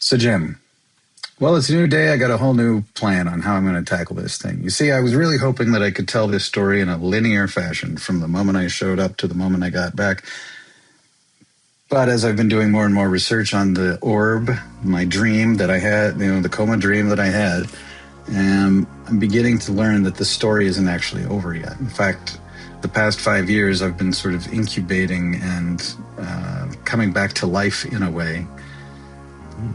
So, Jim, well, it's a new day. I got a whole new plan on how I'm going to tackle this thing. You see, I was really hoping that I could tell this story in a linear fashion from the moment I showed up to the moment I got back. But as I've been doing more and more research on the orb, my dream that I had, the coma dream that I had, I'm beginning to learn that the story isn't actually over yet. In fact, the past 5 years, I've been sort of incubating and coming back to life in a way.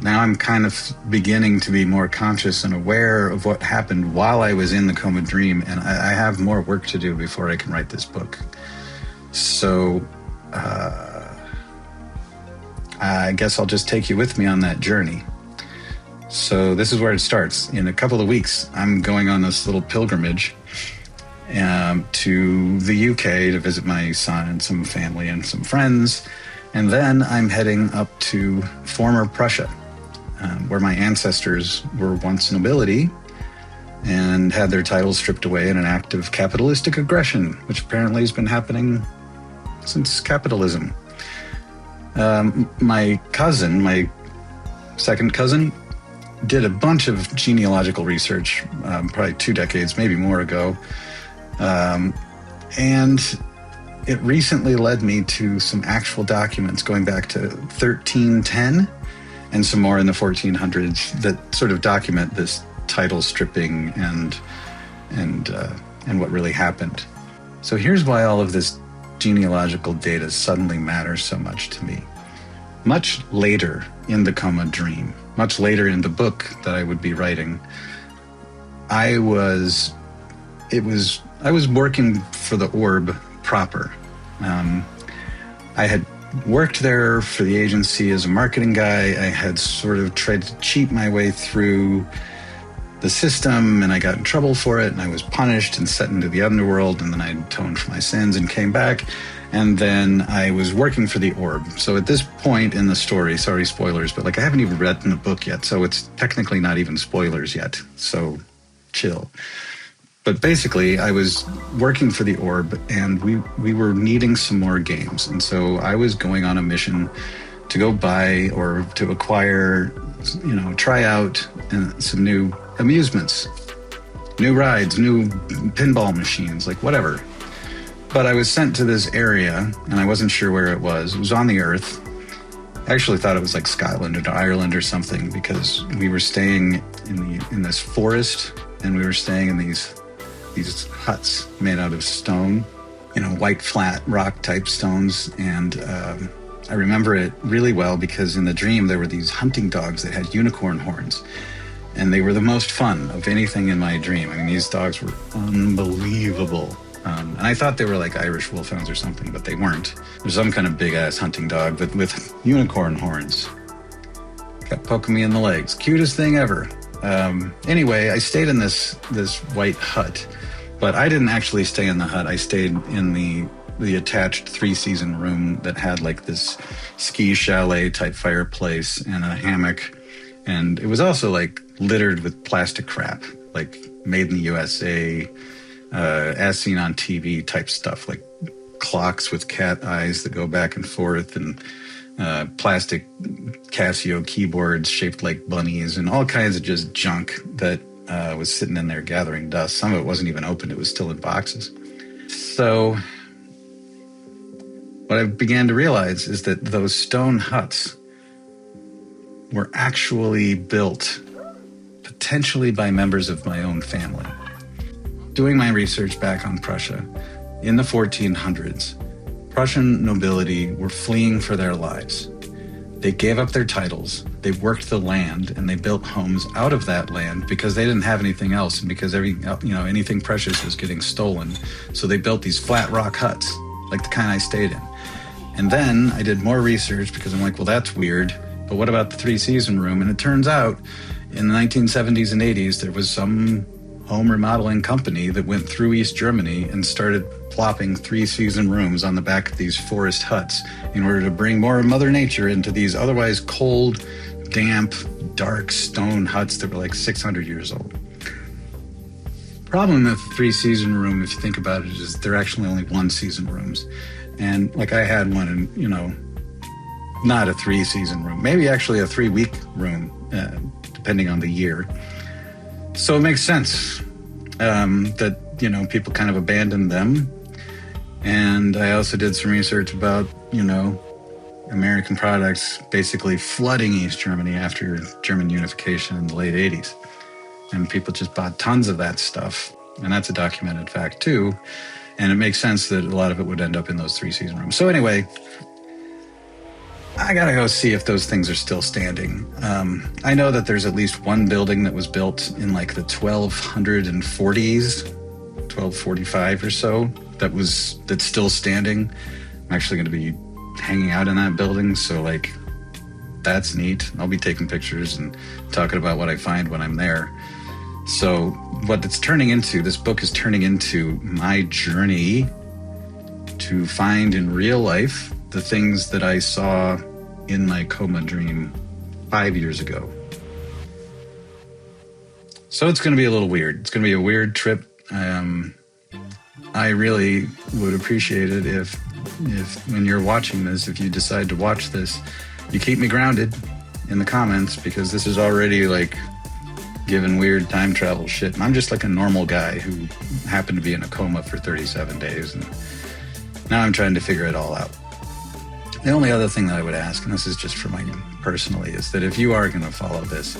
Now I'm kind of beginning to be more conscious and aware of what happened while I was in the coma dream, and I have more work to do before I can write this book. So I guess I'll just take you with me on that journey. So this is where it starts. In a couple of weeks, I'm going on this little pilgrimage to the UK to visit my son and some family and some friends. And then I'm heading up to former Prussia, where my ancestors were once nobility and had their titles stripped away in an act of capitalistic aggression, which apparently has been happening since capitalism. My cousin, my second cousin, did a bunch of genealogical research, probably 2 decades, maybe more ago. And it recently led me to some actual documents going back to 1310 and some more in the 1400s that sort of document this title stripping and what really happened. So here's why all of this genealogical data suddenly matters so much to me. Much later in the coma dream, much later in the book that I would be writing, I was working for the Orb proper. I had worked there for the agency as a marketing guy. I had sort of tried to cheat my way through the system, and I got in trouble for it, and I was punished and set into the underworld, and then I atoned for my sins and came back, and then I was working for the Orb. So at this point in the story, sorry, spoilers, but I haven't even read the book yet, so it's technically not even spoilers yet, so chill. But basically, I was working for the Orb, and we were needing some more games. And so I was going on a mission to go buy or to acquire, try out some new amusements, new rides, new pinball machines, whatever. But I was sent to this area, and I wasn't sure where it was. It was on the Earth. I actually thought it was like Scotland or Ireland or something, because we were staying in this forest, and we were staying in these huts made out of stone, white flat rock type stones. And I remember it really well because in the dream there were these hunting dogs that had unicorn horns, and they were the most fun of anything in my dream. I mean, these dogs were unbelievable. And I thought they were like Irish wolfhounds or something, but they weren't. There's some kind of big ass hunting dog but with unicorn horns. Kept poking me in the legs. Cutest thing ever. Anyway, I stayed in this white hut, but I didn't actually stay in the hut. I stayed in the attached 3-season room that had this ski chalet type fireplace and a hammock. And it was also littered with plastic crap, made in the USA, as seen on TV type stuff, like clocks with cat eyes that go back and forth, and plastic Casio keyboards shaped like bunnies, and all kinds of just junk that was sitting in there gathering dust. Some of it wasn't even opened. It was still in boxes. So what I began to realize is that those stone huts were actually built potentially by members of my own family. Doing my research back on Prussia, in the 1400s, Prussian nobility were fleeing for their lives. They gave up their titles, they worked the land, and they built homes out of that land because they didn't have anything else, and because anything precious was getting stolen. So they built these flat rock huts, like the kind I stayed in. And then I did more research because I'm like, well, that's weird, but what about the 3-season room? And it turns out in the 1970s and 80s, there was some home remodeling company that went through East Germany and started plopping 3-season rooms on the back of these forest huts in order to bring more of Mother Nature into these otherwise cold, damp, dark stone huts that were 600 years old. Problem with 3-season room, if you think about it, is they're actually only 1-season rooms. And I had one, and not a 3-season room, maybe actually a 3-week room, depending on the year. So it makes sense that, people kind of abandoned them. And I also did some research about, American products basically flooding East Germany after German unification in the late 80s. And people just bought tons of that stuff. And that's a documented fact too. And it makes sense that a lot of it would end up in those 3-season rooms. So anyway, I gotta go see if those things are still standing. I know that there's at least one building that was built in like the 1240s, 1245 or so, that's still standing. I'm actually going to be hanging out in that building, so like that's neat. I'll be taking pictures and talking about what I find when I'm there. So what it's turning into, this book is turning into my journey to find in real life the things that I saw in my coma dream 5 years ago. So it's going to be a little weird. It's going to be a weird trip. I really would appreciate it if when you're watching this, if you decide to watch this, you keep me grounded in the comments, because this is already like giving weird time travel shit. And I'm just like a normal guy who happened to be in a coma for 37 days. And now I'm trying to figure it all out. The only other thing that I would ask, and this is just for my personally, is that if you are going to follow this,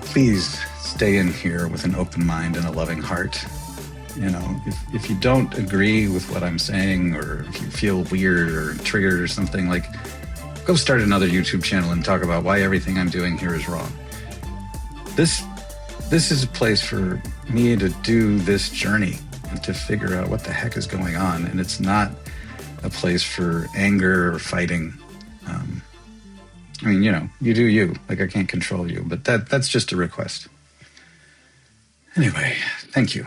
please stay in here with an open mind and a loving heart. If you don't agree with what I'm saying, or if you feel weird or triggered or something, like, go start another YouTube channel and talk about why everything I'm doing here is wrong. This is a place for me to do this journey and to figure out what the heck is going on. And it's not a place for anger or fighting. You do you. Like, I can't control you, but that's just a request. Anyway, thank you.